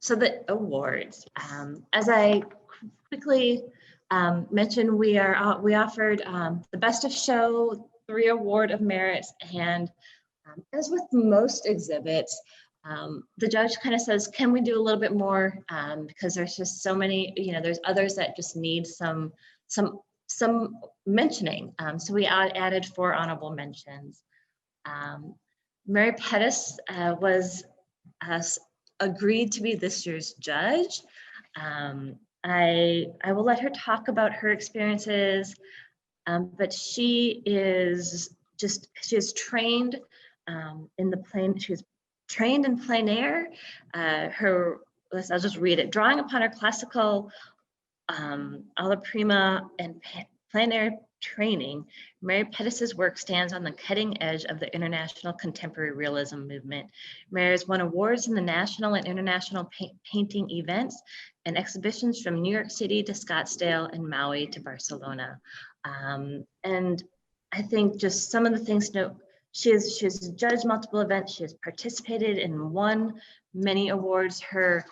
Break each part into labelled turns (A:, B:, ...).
A: So the awards, as I quickly mentioned, we offered the Best of Show, 3 Award of Merit, and as with most exhibits, the judge kind of says, can we do a little bit more? Because there's just so many, there's others that just need some mentioning. So we added 4 honorable mentions. Mary Pettis was agreed to be this year's judge. I will let her talk about her experiences, but she is trained she was trained in plein air. I'll just read it. Drawing upon her classical alla prima and plein air training, Mary Pettis' work stands on the cutting edge of the international contemporary realism movement. Mary has won awards in the national and international painting events and exhibitions from New York City to Scottsdale and Maui to Barcelona. And I think just some of the things to note, she has judged multiple events, she has participated and won many awards. The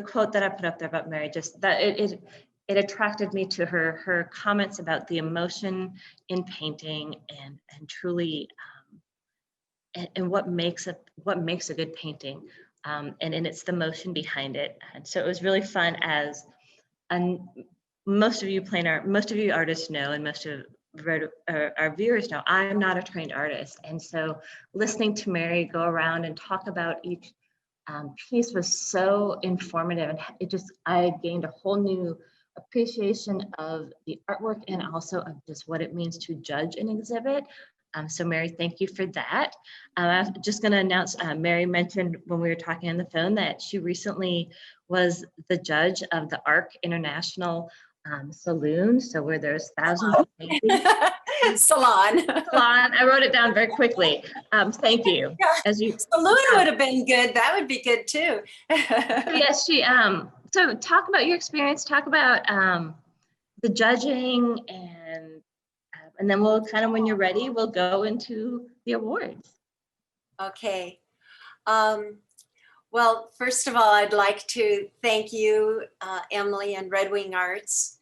A: quote that I put up there about Mary, just that it attracted me to her comments about the emotion in painting and truly and what makes a good painting, and it's the motion behind it. And so it was really fun, and most of you artists know, and most of our viewers know, I'm not a trained artist, and so listening to Mary go around and talk about each piece was so informative, and I gained a whole new appreciation of the artwork and also of just what it means to judge an exhibit. So Mary, thank you for that. I'm just going to announce, Mary mentioned when we were talking on the phone that she recently was the judge of the ARC International Saloon, so where there's thousands of paintings.
B: Salon.
A: I wrote it down very quickly. Thank you.
B: Saloon would have been good. That would be good too.
A: Yes, so talk about your experience, talk about the judging, and then we'll kind of, when you're ready, we'll go into the awards.
B: Okay. Well, first of all, I'd like to thank you, Emily and Red Wing Arts,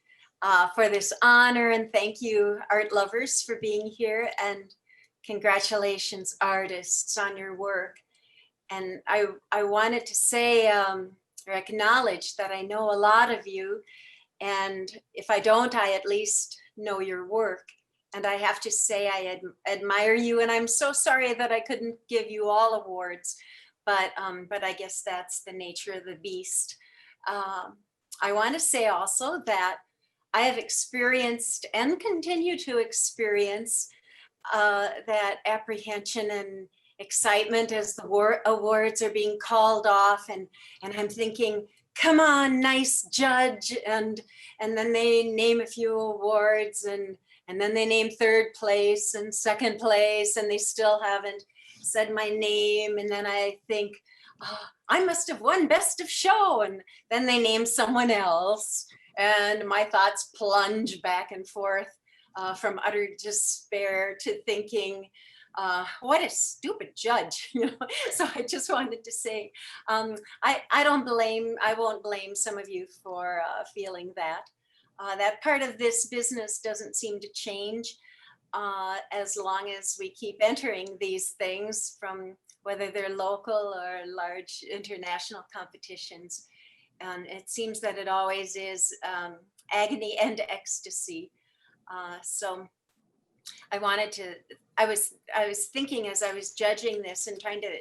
B: for this honor, and thank you, art lovers, for being here, and congratulations, artists, on your work. And I wanted to say, or acknowledge that I know a lot of you, and if I don't, I at least know your work. And I have to say I admire you, and I'm so sorry that I couldn't give you all awards, but I guess that's the nature of the beast. I want to say also that I have experienced and continue to experience that apprehension and excitement as the awards are being called off, and I'm thinking, come on, nice judge, and then they name a few awards, and then they name 3rd place and 2nd place, and they still haven't said my name, and then I think, oh, I must have won Best of Show, and then they name someone else, and my thoughts plunge back and forth from utter despair to thinking, what a stupid judge, So I just wanted to say, I won't blame some of you for feeling that. That part of this business doesn't seem to change as long as we keep entering these things, from whether they're local or large international competitions. And it seems that it always is agony and ecstasy. So I was thinking as I was judging this and trying to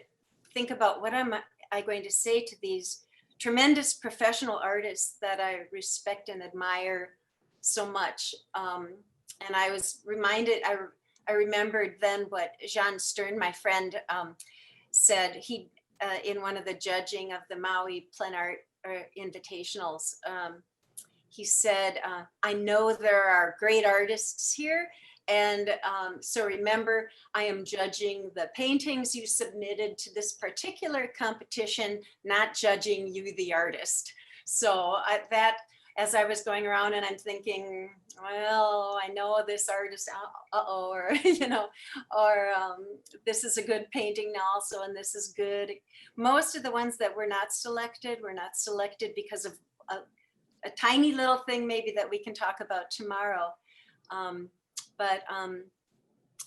B: think about what am I going to say to these tremendous professional artists that I respect and admire so much. And I was reminded, I remembered then what Jean Stern, my friend, said. He, in one of the judging of the Maui Plein Air Invitationals, he said, I know there are great artists here, and so remember, I am judging the paintings you submitted to this particular competition, not judging you, the artist. So that as I was going around, and I'm thinking, well, I know this artist, or, or this is a good painting also, and this is good. Most of the ones that were not selected because of a tiny little thing maybe that we can talk about tomorrow. But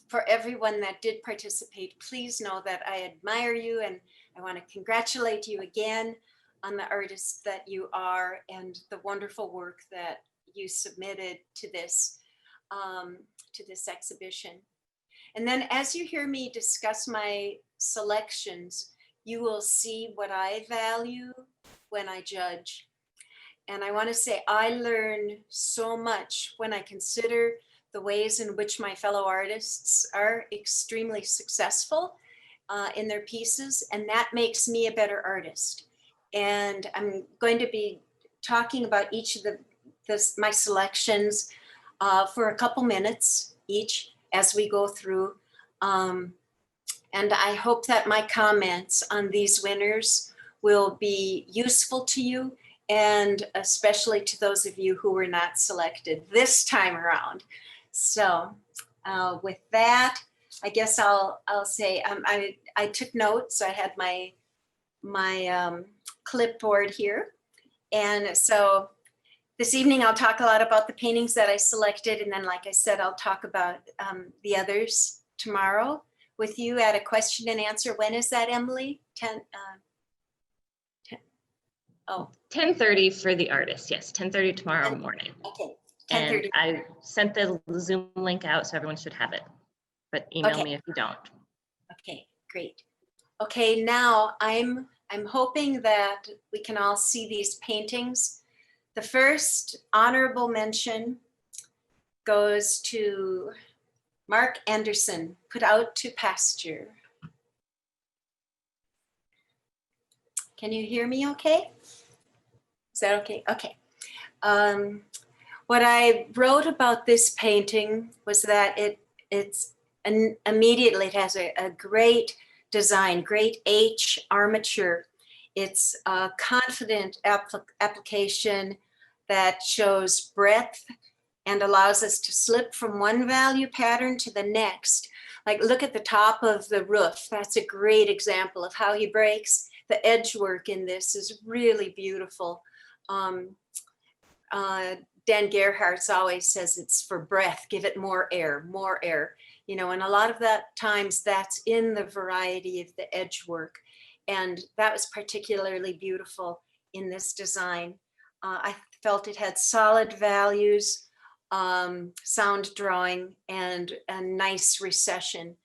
B: for everyone that did participate, please know that I admire you, and I want to congratulate you again on the artist that you are and the wonderful work that you submitted to this exhibition. And then as you hear me discuss my selections, you will see what I value when I judge. And I want to say I learn so much when I consider the ways in which my fellow artists are extremely successful in their pieces, and that makes me a better artist. And I'm going to be talking about each of my selections for a couple minutes each as we go through. And I hope that my comments on these winners will be useful to you, and especially to those of you who were not selected this time around. So with that, I guess I'll say I took notes. I had my clipboard here, and so this evening I'll talk a lot about the paintings that I selected, and then, like I said, I'll talk about the others tomorrow with you at a question and answer. When is that, Emily?
A: 10:30 for the artist. Yes, 10:30 tomorrow morning.
B: Okay.
A: And I sent the Zoom link out, so everyone should have it. But email me if you don't.
B: Okay, great. Okay, now I'm hoping that we can all see these paintings. The first honorable mention goes to Marc Anderson, Put Out to Pasture. Can you hear me okay? Is that okay? Okay. What I wrote about this painting was that it has a great design, great H armature. It's a confident application that shows breadth and allows us to slip from one value pattern to the next. Like, look at the top of the roof. That's a great example of how he breaks. The edge work in this is really beautiful. Dan Gerhardt's always says it's for breath, give it more air, and a lot of that times that's in the variety of the edge work. And that was particularly beautiful in this design. I felt it had solid values, sound drawing, and a nice recession.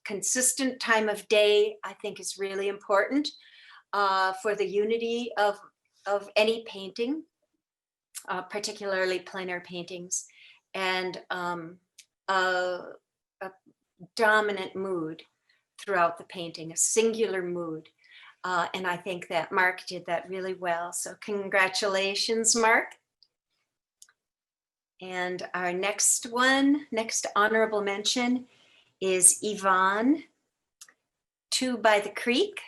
B: Consistent time of day, I think, is really important for the unity of any painting. Particularly plein air paintings, and a dominant mood throughout the painting, a singular mood. And I think that Marc did that really well. So congratulations, Marc. And our next honorable mention is Yvonne, Two by the Creek.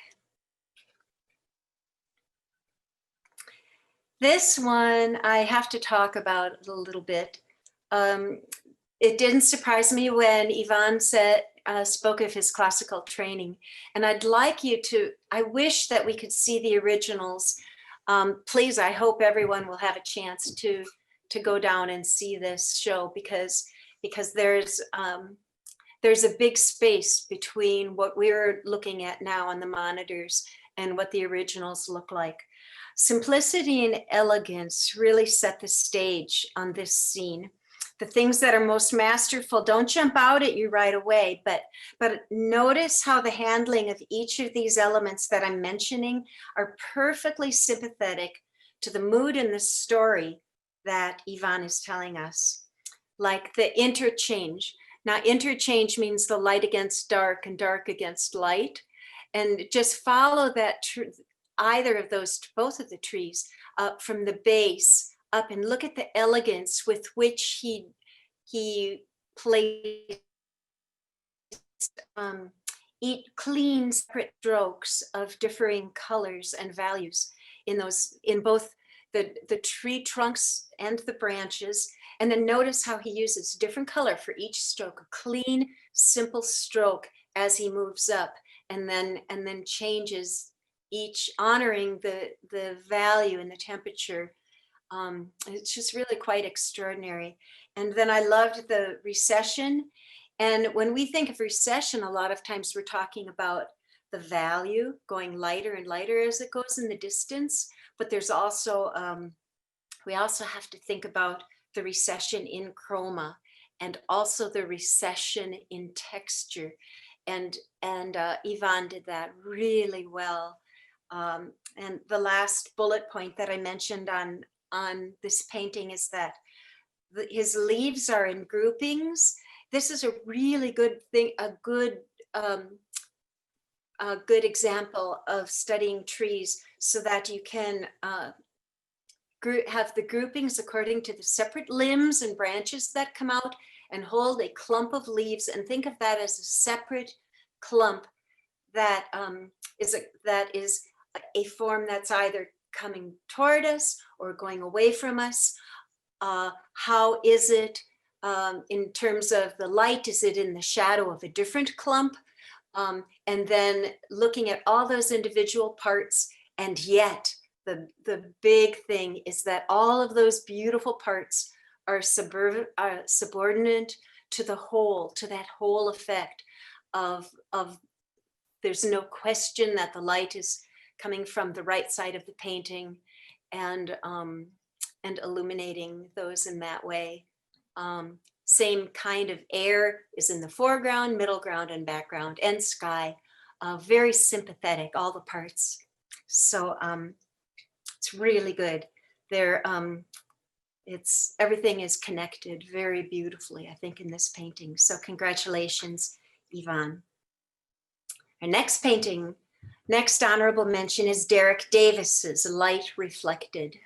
B: This one I have to talk about a little bit. It didn't surprise me when Yvonne spoke of his classical training, and I'd like you to, I wish that we could see the originals. Please, I hope everyone will have a chance to go down and see this show, because there's a big space between what we're looking at now on the monitors and what the originals look like. Simplicity and elegance really set the stage on this scene. The things that are most masterful don't jump out at you right away, but notice how the handling of each of these elements that I'm mentioning are perfectly sympathetic to the mood and the story that Yvonne is telling us. Like the interchange. Now, interchange means the light against dark and dark against light. And just follow that either of those, both of the trees, up from the base up, and look at the elegance with which he placed clean separate strokes of differing colors and values in both the tree trunks and the branches. And then notice how he uses different color for each stroke, a clean, simple stroke as he moves up, and then changes each, honoring the value and the temperature. It's just really quite extraordinary. And then I loved the recession. And when we think of recession, a lot of times we're talking about the value going lighter and lighter as it goes in the distance. But there's also, we also have to think about the recession in chroma, and also the recession in texture. And Yvonne did that really well. And the last bullet point that I mentioned on this painting is that his leaves are in groupings. This is a really good thing, a good example of studying trees, so that you can have the groupings according to the separate limbs and branches that come out, and hold a clump of leaves and think of that as a separate clump that is a form that's either coming toward us or going away from us. How is it in terms of the light? Is it in the shadow of a different clump? And then looking at all those individual parts, and yet the big thing is that all of those beautiful parts are subordinate to the whole, to that whole effect of there's no question that the light is coming from the right side of the painting, and illuminating those in that way. Same kind of air is in the foreground, middle ground, and background, and sky. Very sympathetic, all the parts. So it's really good. Everything is connected very beautifully, I think, in this painting. So congratulations, Yvonne. Our next painting, next honorable mention, is Derek Davis's Light Reflected.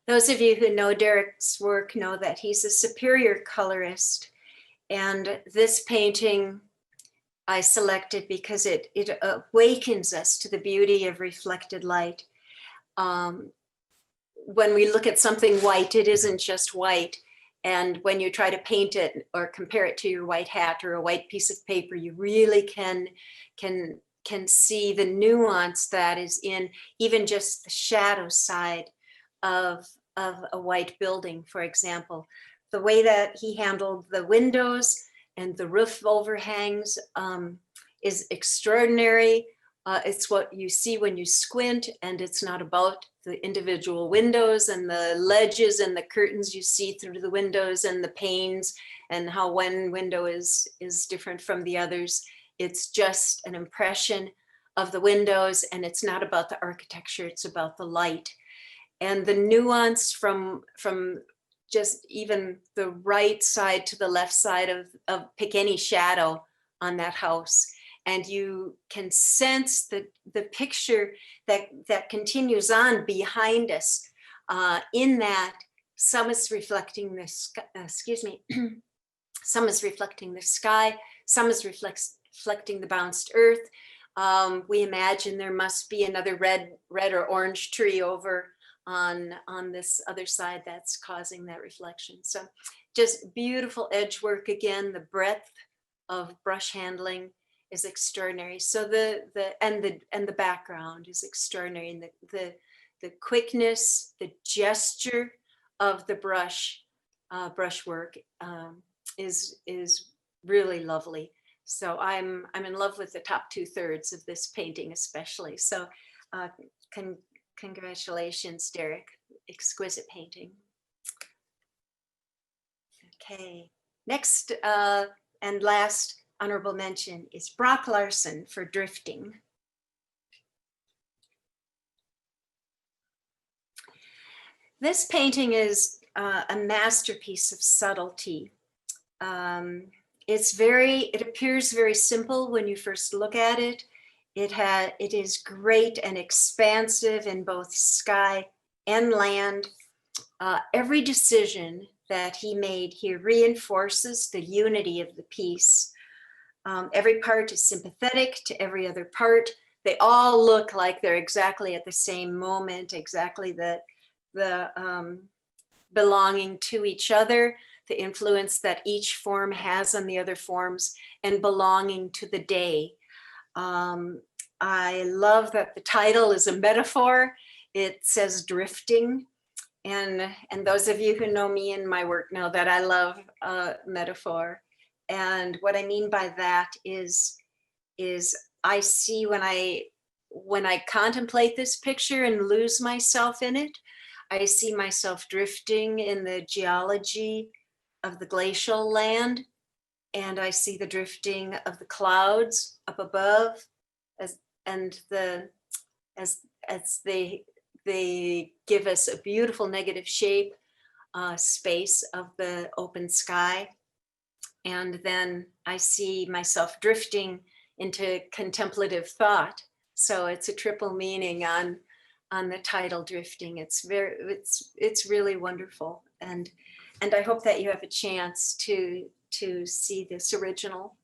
B: Those of you who know Derek's work know that he's a superior colorist, and this painting I selected because it awakens us to the beauty of reflected light. When we look at something white, it isn't just white. And when you try to paint it or compare it to your white hat or a white piece of paper, you really can see the nuance that is in even just the shadow side of a white building, for example. The way that he handled the windows and the roof overhangs is extraordinary. It's what you see when you squint, and it's not about the individual windows and the ledges and the curtains you see through the windows and the panes, and how one window is different from the others. It's just an impression of the windows, and it's not about the architecture, it's about the light. And the nuance from just even the right side to the left side of pick any shadow on that house, and you can sense the picture that continues on behind us, in that some is reflecting the sky, some is reflecting the sky, some is reflecting the bounced earth. We imagine there must be another red or orange tree over on this other side that's causing that reflection. So just beautiful edge work again. The breadth of brush handling is extraordinary. So the background is extraordinary, and the quickness, the gesture of the brushwork is really lovely. So I'm in love with the top 2/3 of this painting, especially. So congratulations, Derek. Exquisite painting. Okay, next and last honorable mention is Brock Larson for Drifting. This painting is a masterpiece of subtlety. It appears very simple when you first look at it. It is great and expansive in both sky and land. Every decision that he made here reinforces the unity of the piece. Every part is sympathetic to every other part. they all look like they're exactly at the same moment, exactly the belonging to each other, the influence that each form has on the other forms, and belonging to the day. I love that the title is a metaphor. It says drifting. And those of you who know me and my work know that I love metaphor. And what I mean by that is I see when I contemplate this picture and lose myself in it, I see myself drifting in the geology of the glacial land, and I see the drifting of the clouds up above as they give us a beautiful negative shape space of the open sky. And then I see myself drifting into contemplative thought. So it's a triple meaning on the title, drifting. It's really wonderful. And I hope that you have a chance to see this original.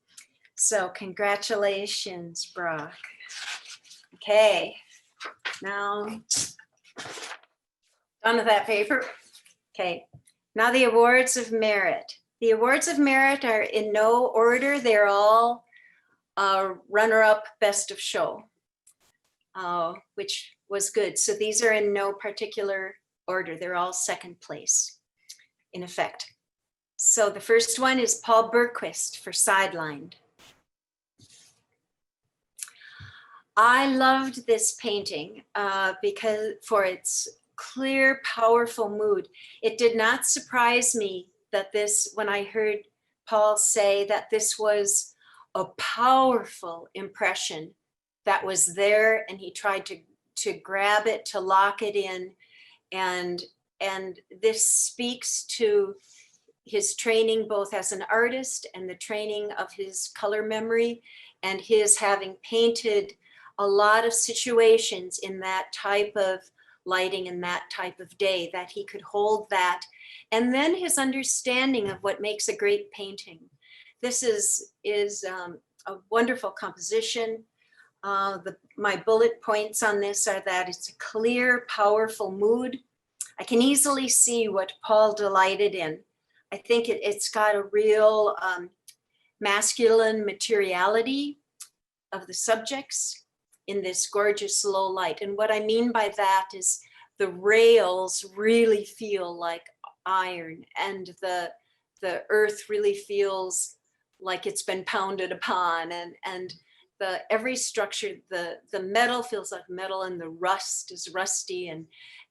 B: So congratulations, Brock. Okay, now done with that paper. Okay, now the awards of merit. The awards of merit are in no order. They're all runner-up, best of show, which was good. So these are in no particular order. They're all second place, in effect. So the first one is Paul Bergquist for Sidelined. I loved this painting because for its clear, powerful mood. It did not surprise me that when I heard Paul say that this was a powerful impression that was there, and he tried to grab it, to lock it in. And this speaks to his training both as an artist and the training of his color memory, and his having painted a lot of situations in that type of lighting and that type of day, that he could hold that. And then his understanding of what makes a great painting. This is a wonderful composition. My bullet points on this are that it's a clear, powerful mood. I can easily see what Paul delighted in. I think it's got a real masculine materiality of the subjects in this gorgeous low light. And what I mean by that is the rails really feel like iron, and the earth really feels like it's been pounded upon, and every structure, the metal feels like metal, and the rust is rusty,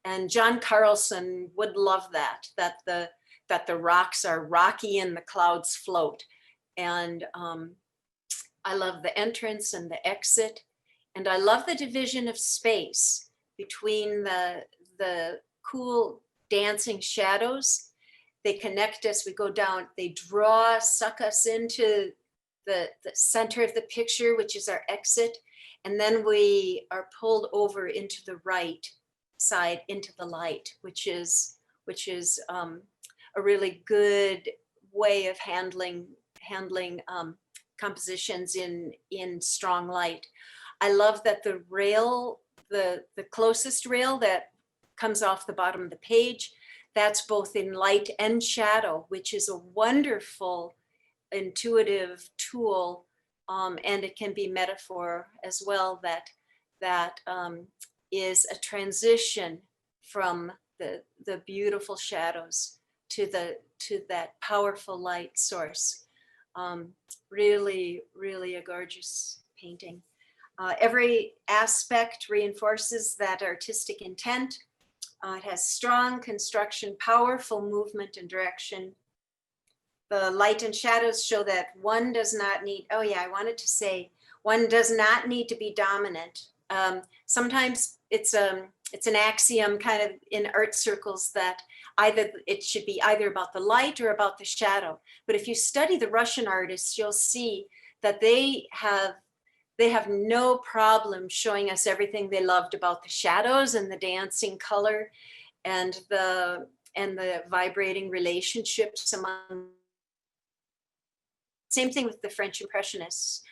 B: and John Carlson would love that the rocks are rocky and the clouds float. And I love the entrance and the exit. And I love the division of space between the cool dancing shadows. They connect us, we go down, they suck us into the center of the picture, which is our exit. And then we are pulled over into the right side, into the light, which is a really good way of handling compositions in strong light. I love that the rail, the closest rail that comes off the bottom of the page, that's both in light and shadow, which is a wonderful intuitive tool, and it can be metaphor as well, that is a transition from the beautiful shadows to that powerful light source. Really, really a gorgeous painting. Every aspect reinforces that artistic intent. It has strong construction, powerful movement and direction. The light and shadows show that one does not need, one does not need to be dominant. Sometimes it's an axiom kind of in art circles that it should be either about the light or about the shadow. But if you study the Russian artists, you'll see that they have no problem showing us everything they loved about the shadows and the dancing color and the vibrating relationships among. Same thing with the French Impressionists.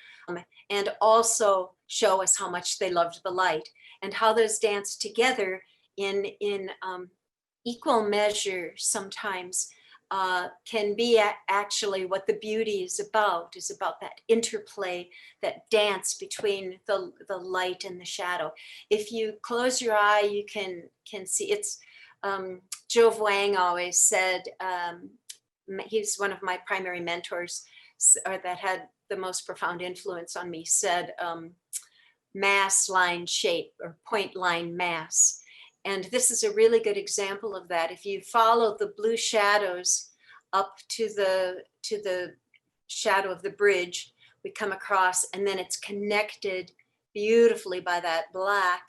B: and also show us how much they loved the light, and how those dance together in equal measure sometimes can be actually what the beauty is about that interplay, that dance between the light and the shadow. If you close your eye, you can see it's, Joe Wang always said, he's one of my primary mentors, or that had the most profound influence on me, said mass line shape, or point line mass. And this is a really good example of that. If you follow the blue shadows up to the shadow of the bridge, we come across, and then it's connected beautifully by that black,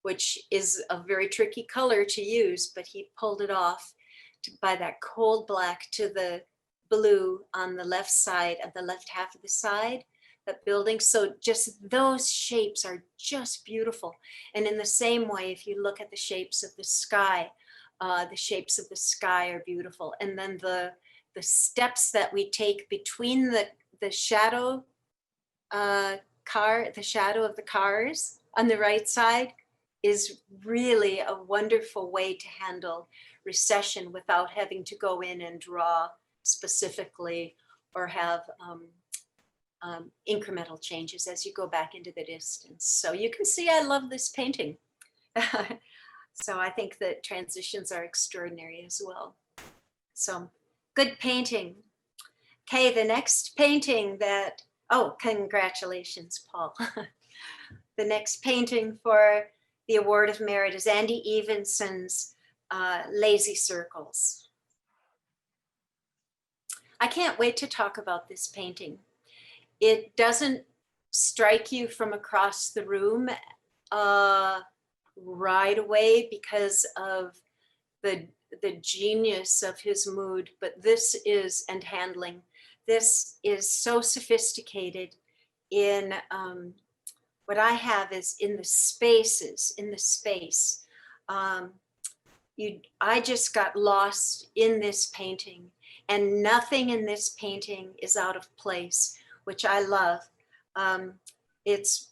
B: which is a very tricky color to use, but he pulled it off by that cold black to the blue on the left side of the left half of the side, that building. So just those shapes are just beautiful. And in the same way, if you look at the shapes of the sky are beautiful. And then the steps that we take between the shadow the shadow of the cars on the right side is really a wonderful way to handle recession without having to go in and draw specifically, or have incremental changes as you go back into the distance. So you can see I love this painting. So I think that transitions are extraordinary as well. So good painting. Okay, the next painting that, oh, congratulations, Paul. The next painting for the Award of Merit is Andy Evansen's Lazy Circles. I can't wait to talk about this painting. It doesn't strike you from across the room right away because of the genius of his mood, but this is, and handling, this is so sophisticated in what I have is in the spaces, in the space. I just got lost in this painting, and nothing in this painting is out of place, which I love. It's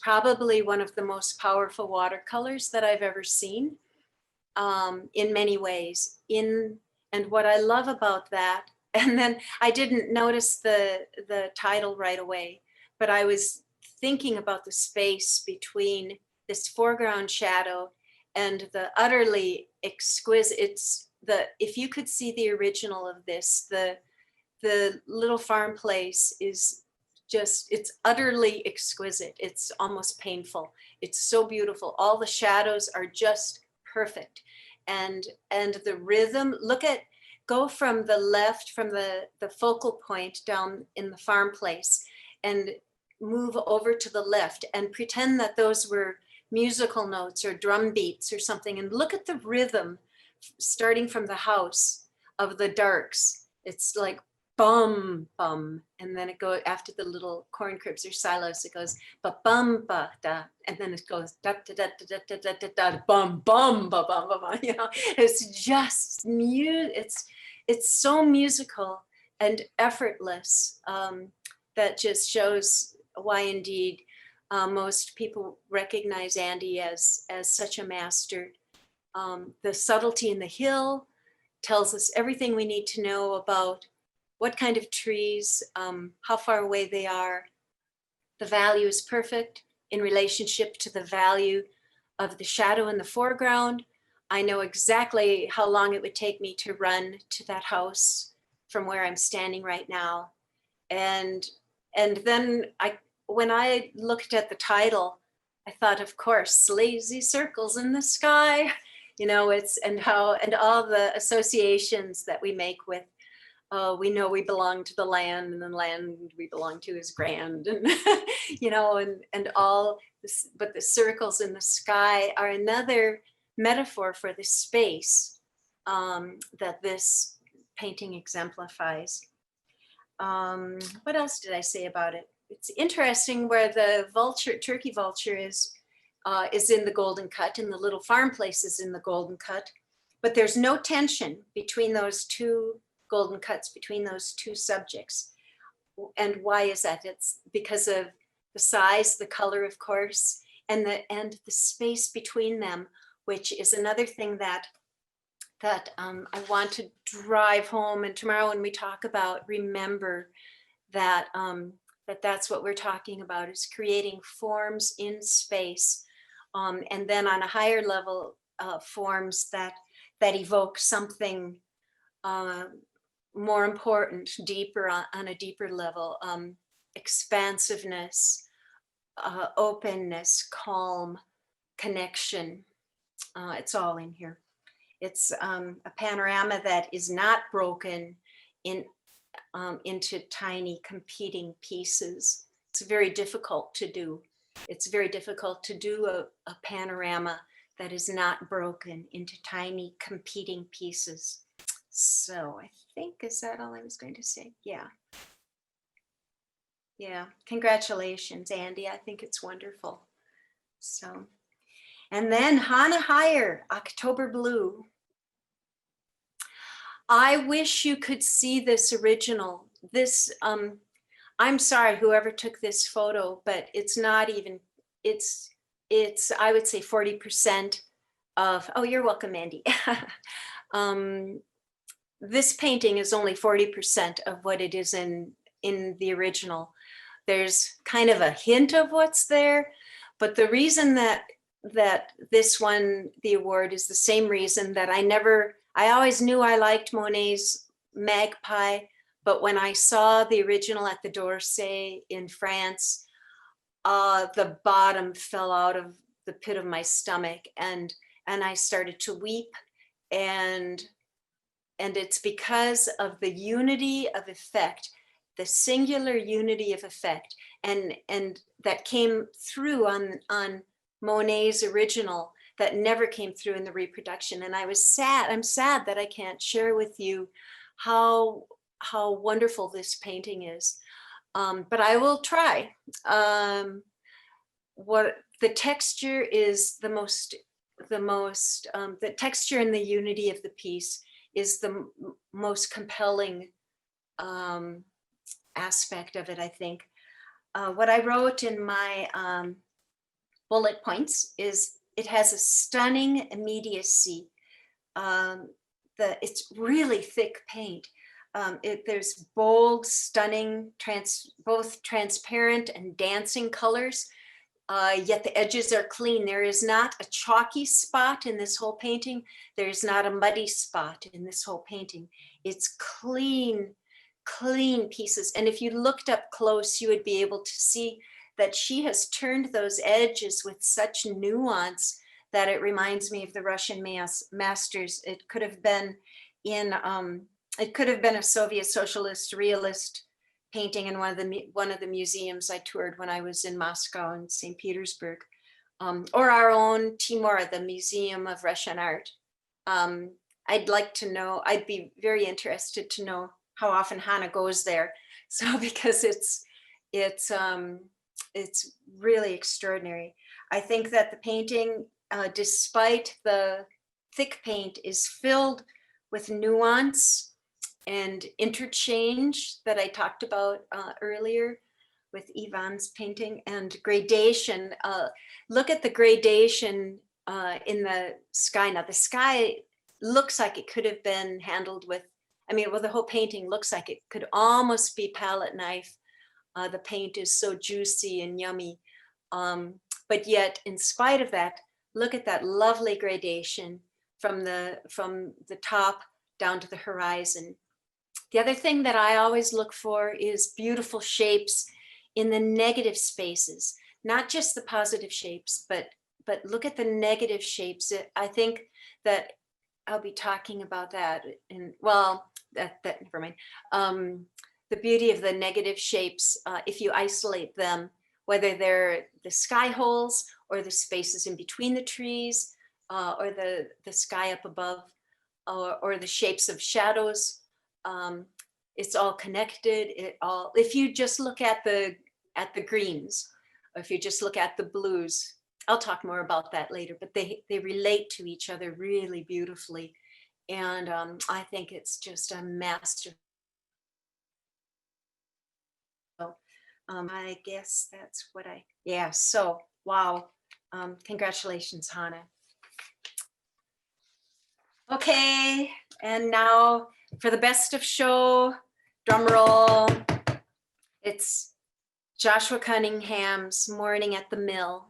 B: probably one of the most powerful watercolors that I've ever seen, in many ways. And what I love about that, and then I didn't notice the title right away, but I was thinking about the space between this foreground shadow and the utterly exquisite, if you could see the original of this, the little farm place is just, it's utterly exquisite. It's almost painful. It's so beautiful. All the shadows are just perfect. And the rhythm, go from the left, from the focal point down in the farm place, and move over to the left and pretend that those were musical notes or drum beats or something, and look at the rhythm starting from the house of the darks. It's like bum bum, and then it goes after the little corn cribs or silos, it goes ba bum ba da, and then it goes da da da da da da da da bum bum ba bum ba bum. You know, it's just it's so musical and effortless, that just shows why indeed most people recognize Andy as such a master. The subtlety in the hill tells us everything we need to know about what kind of trees, how far away they are. The value is perfect in relationship to the value of the shadow in the foreground. I know exactly how long it would take me to run to that house from where I'm standing right now. And then when I looked at the title, I thought, of course, lazy circles in the sky, you know, and all the associations that we make with, we know we belong to the land, and the land we belong to is grand, and you know, and all this, but the circles in the sky are another metaphor for the space that this painting exemplifies. What else did I say about it? It's interesting where the turkey vulture is in the golden cut, and the little farm place is in the golden cut, but there's no tension between those two golden cuts, between those two subjects. why is that? It's because of the size, the color, of course, and the space between them, which is another thing that I want to drive home. And tomorrow when we talk about, remember that that's what we're talking about, is creating forms in space, and then on a higher level, forms that evoke something more important, deeper, on a deeper level, expansiveness, openness, calm, connection. It's all in here. It's a panorama that is not broken into tiny competing pieces. It's very difficult to do. It's very difficult to do a panorama that is not broken into tiny competing pieces. So I think, is that all I was going to say? Yeah. Yeah, congratulations, Andy. I think it's wonderful. So, and then Hannah Heyer, October Blue. I wish you could see this original. This, I'm sorry, whoever took this photo, but it's not even, it's I would say 40% of, oh, you're welcome, Andy. This painting is only 40% of what it is in the original. There's kind of a hint of what's there, but the reason that this won the award is the same reason that I always knew I liked Monet's Magpie, but when I saw the original at the d'Orsay in France, the bottom fell out of the pit of my stomach, and I started to weep, and it's because of the unity of effect, the singular unity of effect, and that came through on Monet's original, that never came through in the reproduction. And I'm sad that I can't share with you how wonderful this painting is. But I will try. What the texture is the texture and the unity of the piece is the most compelling aspect of it, I think. What I wrote in my bullet points is, it has a stunning immediacy. It's really thick paint. There's bold, stunning, both transparent and dancing colors, yet the edges are clean. There is not a chalky spot in this whole painting. There's not a muddy spot in this whole painting. It's clean pieces. And if you looked up close, you would be able to see that she has turned those edges with such nuance that it reminds me of the Russian masters. It could have been a Soviet socialist realist painting in one of the museums I toured when I was in Moscow and St. Petersburg, or our own Timor, the Museum of Russian Art. I'd like to know, I'd be very interested to know how often Hannah goes there. So, because it's really extraordinary. I think that the painting, despite the thick paint, is filled with nuance and interchange that I talked about earlier with Ivan's painting, and gradation. Look at the gradation in the sky. Now the sky looks like it could have been handled with, the whole painting looks like it could almost be palette knife. The paint is so juicy and yummy. But yet, in spite of that, look at that lovely gradation from the top down to the horizon. The other thing that I always look for is beautiful shapes in the negative spaces, not just the positive shapes, but look at the negative shapes. I think that I'll be talking about that in, well, that never mind. The beauty of the negative shapes, if you isolate them, whether they're the sky holes or the spaces in between the trees, or the sky up above, or the shapes of shadows, it's all connected. If you just look at the greens, or if you just look at the blues, I'll talk more about that later, but they relate to each other really beautifully. And I think it's just a master. I guess that's what yeah, so, wow. Congratulations, Hannah. Okay, and now for the best of show, drum roll. It's Joshua Cunningham's Morning at the Mill.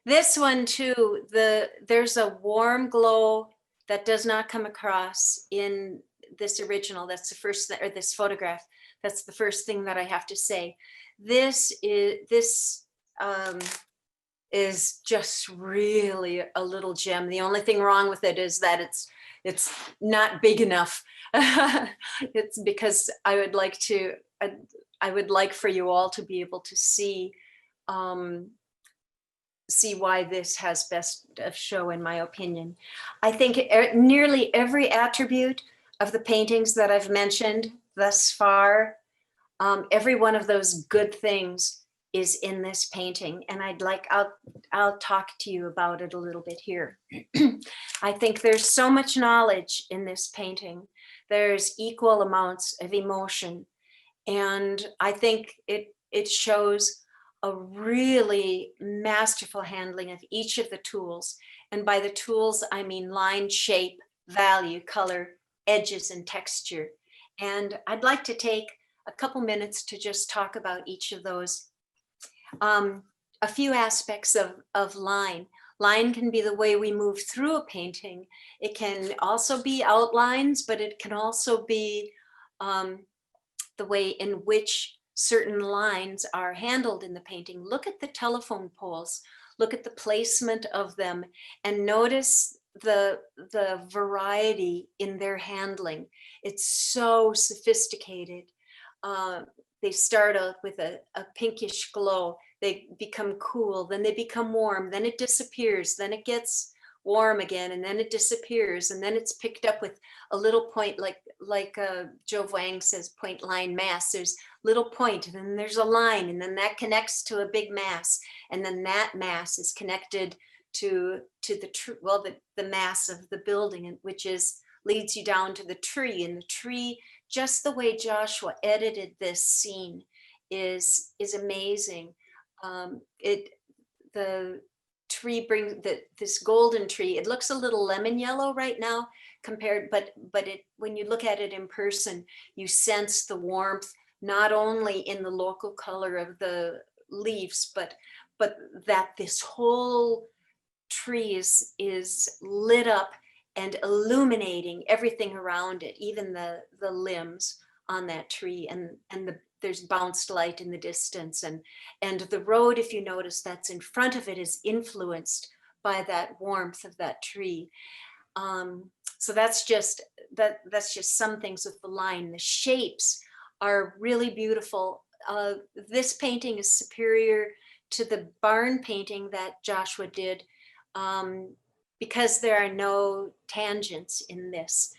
B: This one too, there's a warm glow that does not come across in this original. That's the first, or this photograph. That's the first thing that I have to say. This is just really a little gem. The only thing wrong with it is that it's not big enough. It's because I would like for you all to be able to see why this has best of show, in my opinion. I think nearly every attribute of the paintings that I've mentioned thus far, every one of those good things is in this painting, and I'll talk to you about it a little bit here. I think there's so much knowledge in this painting. There's equal amounts of emotion, and I think it shows a really masterful handling of each of the tools. And by the tools, I mean line, shape, value, color, edges, and texture. And I'd like to take a couple minutes to just talk about each of those. A few aspects of line. Line can be the way we move through a painting. It can also be outlines, but it can also be the way in which certain lines are handled in the painting. Look at the telephone poles, look at the placement of them, and notice the variety in their handling. It's so sophisticated. They start out with a pinkish glow, they become cool, then they become warm, then it disappears, then it gets warm again, and then it disappears, and then it's picked up with a little point, like Joe Wang says, point line mass. There's little point, and then there's a line, and then that connects to a big mass, and then that mass is connected to the mass of the building, which leads you down to the tree. And the tree, just the way Joshua edited this scene, is amazing. The tree brings this golden tree. It looks a little lemon yellow right now compared, but when you look at it in person, you sense the warmth, not only in the local color of the leaves, but that this whole tree is lit up and illuminating everything around it, even the limbs on that tree, and there's bounced light in the distance, and the road, if you notice, that's in front of it is influenced by that warmth of that tree. So that's just some things with the line. The shapes are really beautiful. This painting is superior to the barn painting that Joshua did, because there are no tangents in this.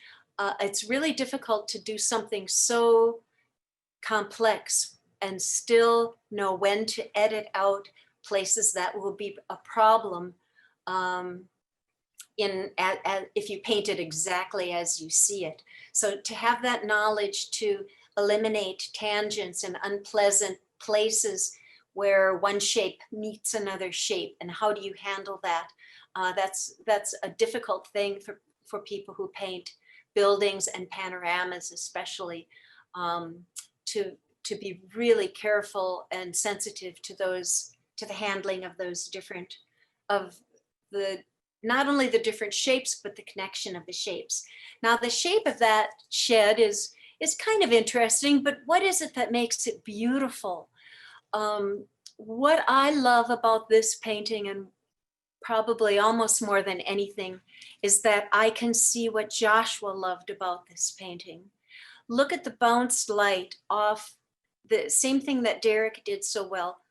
B: It's really difficult to do something so complex and still know when to edit out places that will be a problem if you paint it exactly as you see it. So to have that knowledge to eliminate tangents and unpleasant places where one shape meets another shape, and how do you handle that? That's a difficult thing for people who paint buildings and panoramas, especially, to be really careful and sensitive to the handling of those different, not only the different shapes, but the connection of the shapes. Now, the shape of that shed is kind of interesting, but what is it that makes it beautiful? What I love about this painting, and probably almost more than anything, is that I can see what Joshua loved about this painting. Look at the bounced light off, the same thing that Derek did so well,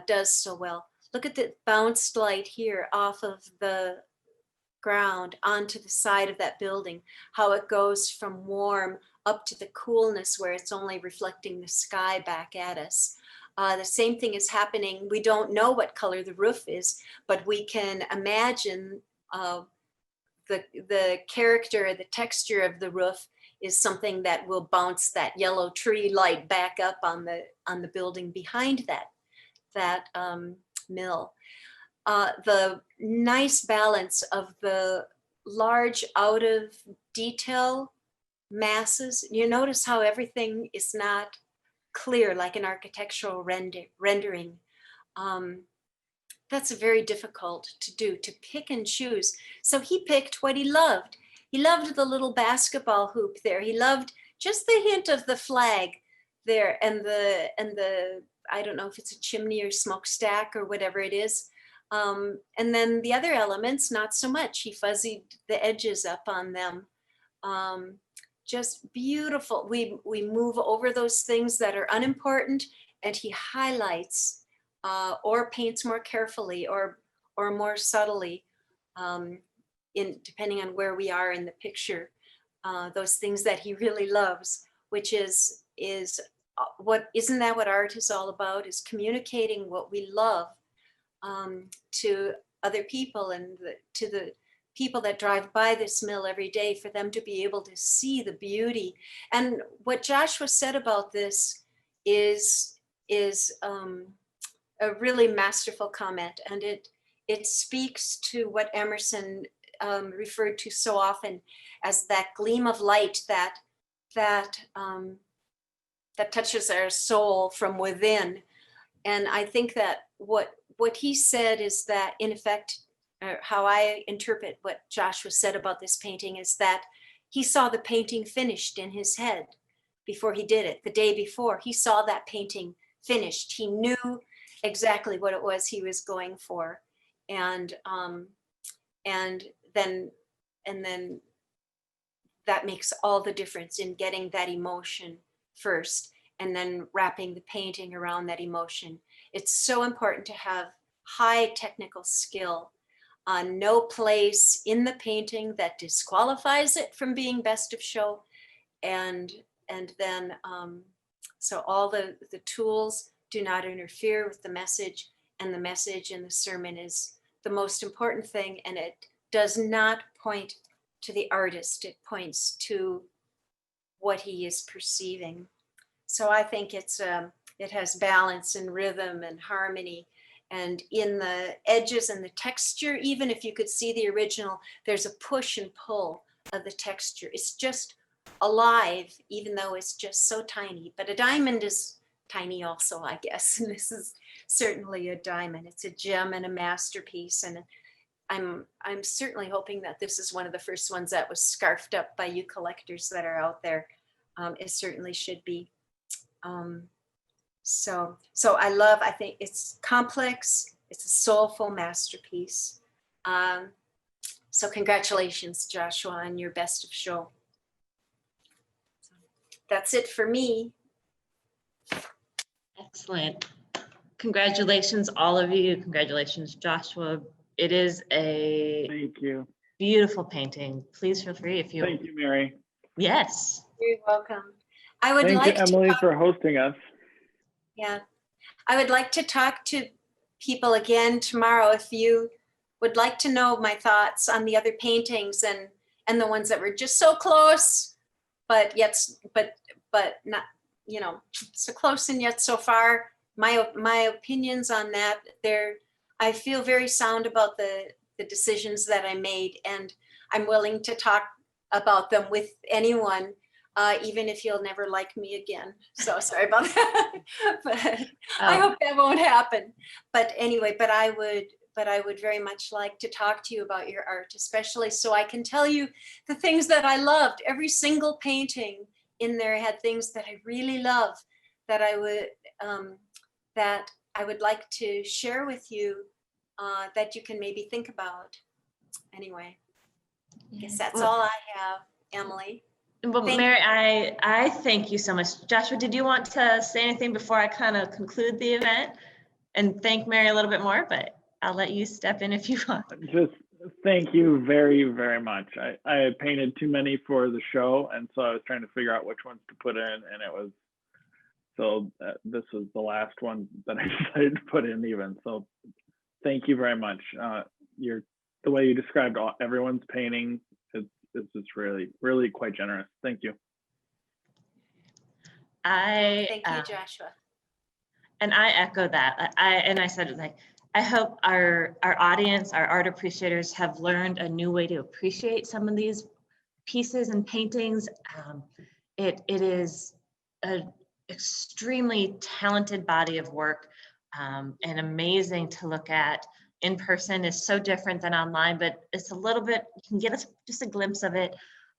B: does so well. Look at the bounced light here off of the ground onto the side of that building, how it goes from warm up to the coolness where it's only reflecting the sky back at us. The same thing is happening. We don't know what color the roof is, but we can imagine the character, the texture of the roof is something that will bounce that yellow tree light back up on the building behind that mill. The nice balance of the large out of detail masses. You notice how everything is not clear like an architectural rendering. That's very difficult to do, to pick and choose. So he picked what he loved. He loved the little basketball hoop there. He loved just the hint of the flag there, and the I don't know if it's a chimney or smokestack or whatever it is. And then the other elements, not so much. He fuzzied the edges up on them. Just beautiful. We move over those things that are unimportant, and he highlights or paints more carefully or more subtly, depending on where we are in the picture. Those things that he really loves, which is what, isn't that what art is all about? Is communicating what we love to other people, and to the people that drive by this mill every day, for them to be able to see the beauty. And what Joshua said about this is a really masterful comment, and it speaks to what Emerson referred to so often as that gleam of light that touches our soul from within. And I think that what he said is that, in effect, how I interpret what Joshua said about this painting, is that he saw the painting finished in his head before he did it. The day before, he saw that painting finished. He knew exactly what it was he was going for, and then that makes all the difference in getting that emotion first, and then wrapping the painting around that emotion. It's so important to have high technical skill. No place in the painting that disqualifies it from being best of show, and then so all the tools do not interfere with the message, and the message in the sermon is the most important thing, and it does not point to the artist, it points to what he is perceiving. So I think it has balance and rhythm and harmony, and in the edges and the texture, even if you could see the original, there's a push and pull of the texture. It's just alive, even though it's just so tiny. But a diamond is tiny also, I guess. And this is certainly a diamond. It's a gem and a masterpiece. And I'm certainly hoping that this is one of the first ones that was scarfed up by you collectors that are out there. It certainly should be. So I think it's complex. It's a soulful masterpiece. So congratulations, Joshua, on your best of show. So that's it for me.
A: Excellent. Congratulations, all of you. Congratulations, Joshua. It is a
C: Thank you.
A: beautiful painting. Please feel free if you.
C: Thank you, Mary.
A: Yes.
B: You're welcome. I would
C: Thank
B: like
C: you, Emily,
B: to
C: for hosting us.
B: Yeah, I would like to talk to people again tomorrow. If you would like to know my thoughts on the other paintings and the ones that were just so close, but not, so close and yet so far. My opinions on that, I feel very sound about the decisions that I made, and I'm willing to talk about them with anyone. Even if you'll never like me again. So sorry about that. But I hope that won't happen. But anyway, but I would very much like to talk to you about your art, especially so I can tell you the things that I loved. Every single painting in there had things that I really love that I would like to share with you, that you can maybe think about. Anyway, I guess that's all I have, Emily.
A: Well, Mary, I thank you so much. Joshua, did you want to say anything before I kind of conclude the event and thank Mary a little bit more? But I'll let you step in if you want.
C: Just thank you very, very much. I painted too many for the show, and so I was trying to figure out which ones to put in, and this was the last one that I decided to put in even. So thank you very much. The way you described everyone's painting, it's just really, really quite generous. Thank you.
B: Thank you, Joshua.
A: And I echo that. I said, like, I hope our audience, our art appreciators have learned a new way to appreciate some of these pieces and paintings. It is an extremely talented body of work, and amazing to look at. In person is so different than online, but it's a little bit, you can get just a glimpse of it.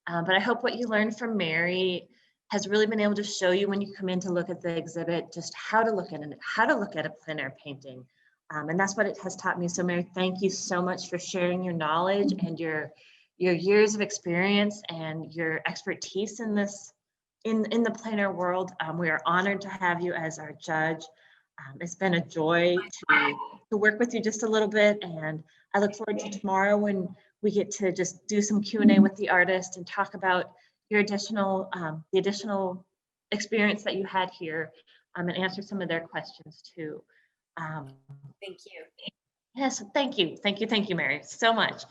A: But I hope what you learned from Mary has really been able to show you when you come in to look at the exhibit, just how to look at it, how to look at a plein air painting. And that's what it has taught me. So Mary, thank you so much for sharing your knowledge and your years of experience and your expertise in this, in the plein air world. We are honored to have you as our judge. It's been a joy to work with you just a little bit, and I look forward to tomorrow when we get to just do some Q&A with the artist and talk about your additional, the additional experience that you had here, and answer some of their questions too.
B: Thank you.
A: Yes, thank you, Mary, so much.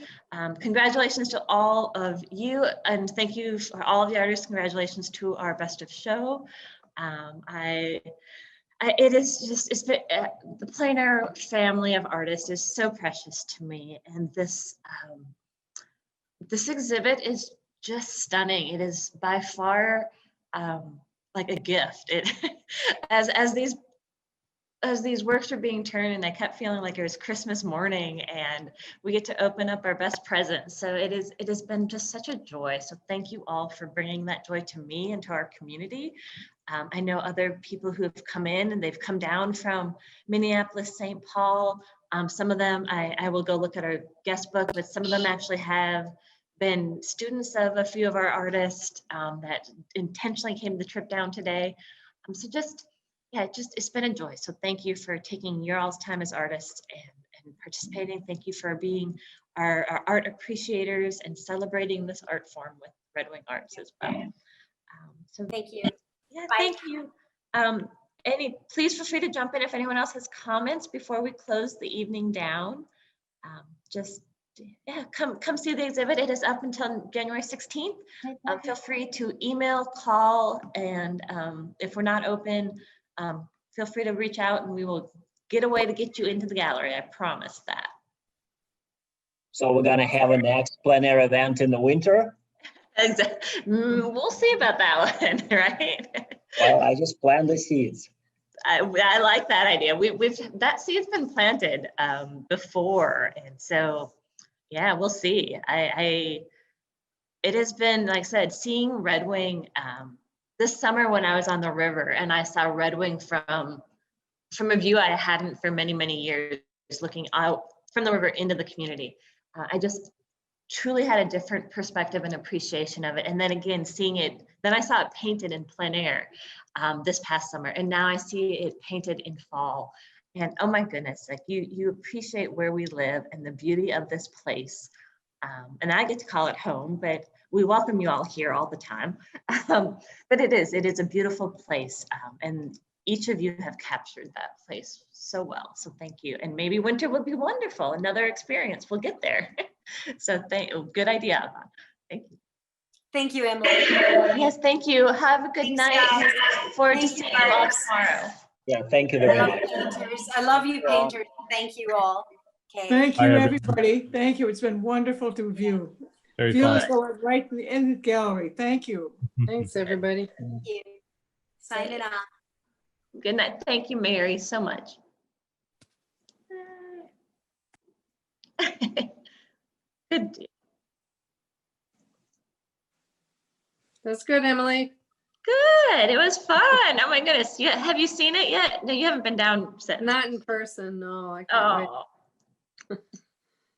A: Congratulations to all of you, and thank you for all of the artists. Congratulations to our best of show. It is just, it's been, the plein air family of artists is so precious to me, and this exhibit is just stunning. It is by far like a gift. It as these works are being turned, and I kept feeling like it was Christmas morning and we get to open up our best presents. So it has been just such a joy. So thank you all for bringing that joy to me and to our community. I know other people who have come in, and they've come down from Minneapolis, St. Paul. Some of them, I will go look at our guest book, but some of them actually have been students of a few of our artists that intentionally came the trip down today. So just, yeah, it's been a joy. So thank you for taking your all's time as artists and participating. Thank you for being our art appreciators and celebrating this art form with Red Wing Arts as well. So
B: Thank you.
A: yeah,
B: Bye.
A: thank you. Please feel free to jump in if anyone else has comments before we close the evening down. Just yeah, come see the exhibit. It is up until January 16th. Feel free to email, call, and if we're not open, feel free to reach out and we will get a way to get you into the gallery. I promise that.
D: So we're gonna have a next plein air event in the winter?
A: We'll see about that one, right?
D: Well, I just plant the seeds.
A: I like that idea. That seed's been planted before, and so yeah, we'll see. It has been, like I said, seeing Red Wing this summer when I was on the river and I saw Red Wing from a view I hadn't for many years, looking out from the river into the community. I just truly had a different perspective and appreciation of it. And then again, seeing it, then I saw it painted in plein air this past summer, and now I see it painted in fall. And oh my goodness, like you appreciate where we live and the beauty of this place. And I get to call it home, but we welcome you all here all the time. But it is a beautiful place. And each of you have captured that place so well. So thank you. And maybe winter would be wonderful. Another experience. We'll get there. So good idea. Thank you.
B: Thank you, Emily.
A: Yes, thank you. Have a good
B: Thanks,
A: night.
B: guys.
A: Look forward to
B: Thank you,
A: seeing you all
B: artists.
A: tomorrow.
D: Yeah, thank you
B: I
D: very
B: love
D: much.
B: painters. I love you, painters. Thank you all. Okay.
E: Thank
F: Hi,
E: you,
F: everyone.
E: everybody. Thank you. It's been wonderful to view.
F: Very
E: Feel
F: fun.
E: as though we're right in the gallery. Thank you.
G: Thanks, everybody.
B: Thank you. Signing off.
A: Good night. Thank you, Mary, so much. Good.
G: That's good, Emily.
A: Good. It was fun. Oh my goodness. Yeah. Have you seen it yet? No, you haven't been down since.
G: Not in person, no. I can't
A: Oh,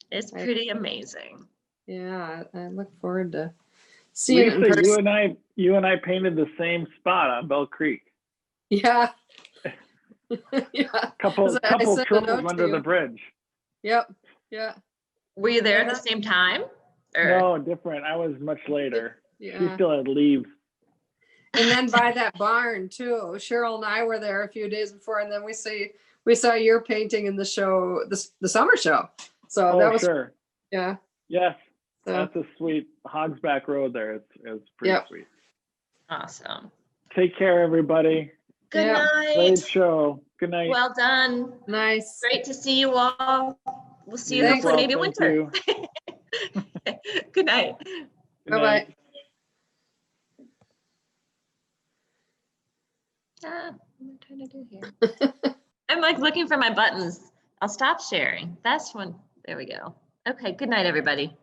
A: it's pretty amazing.
G: wait. Yeah, I look forward to seeing it in
C: Lisa,
G: person.
C: you and I painted the same spot on Bell Creek.
G: Yeah. Yeah.
C: Couple
G: I sent a
C: trolls
G: note to
C: under the
G: you.
C: bridge.
G: Yep. Yeah.
A: Were you there at the same time? Or?
C: No, different. I was much later. She
G: Yeah.
C: still had leaves.
G: And then by that barn too. Cheryl and I were there a few days before, and then we saw your painting in the show, the summer show. So
C: Oh,
G: that was
C: sure.
G: yeah.
C: Yes,
G: So
C: that's a sweet Hogsback Road there. It's pretty
G: Yep.
C: sweet.
A: Awesome.
C: Take care, everybody.
A: Good
G: Yeah.
C: Great
A: night.
C: show. Good night.
A: Well done.
G: Nice.
A: Great to see you all. We'll see you
C: You as
A: hopefully
C: well.
A: maybe
C: Thank
A: winter.
C: you.
A: Good night.
C: Good
G: Bye-bye.
C: night.
A: What am I trying to do here? I'm like looking for my buttons. I'll stop sharing. That's when, there we go. Okay, good night, everybody.